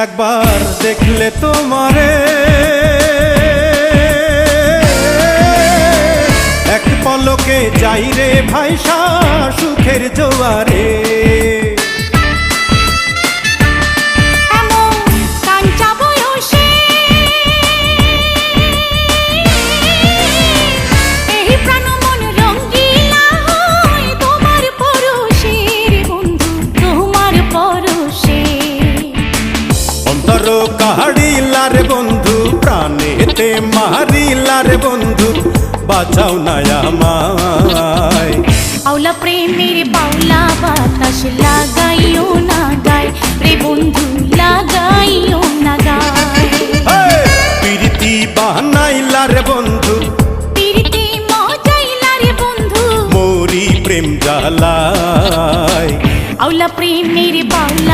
একবার দেখলে তোমারে এক পলকে যাই রে ভাইসা সুখের জোয়ারে। কাহাড়িলার বন্ধু প্রাণেতে মারিলার বন্ধু বাঁচাও না আমায়। আওলা প্রেমের বাউলা বাতাস লাগাইও না গায় রে বন্ধু লাগাইও না গায়। প্রীতি বানাইলার বন্ধু প্রীতি মজাইলার বন্ধু মোরি প্রেম জ্বালায়। আওলা প্রেমের বাউলা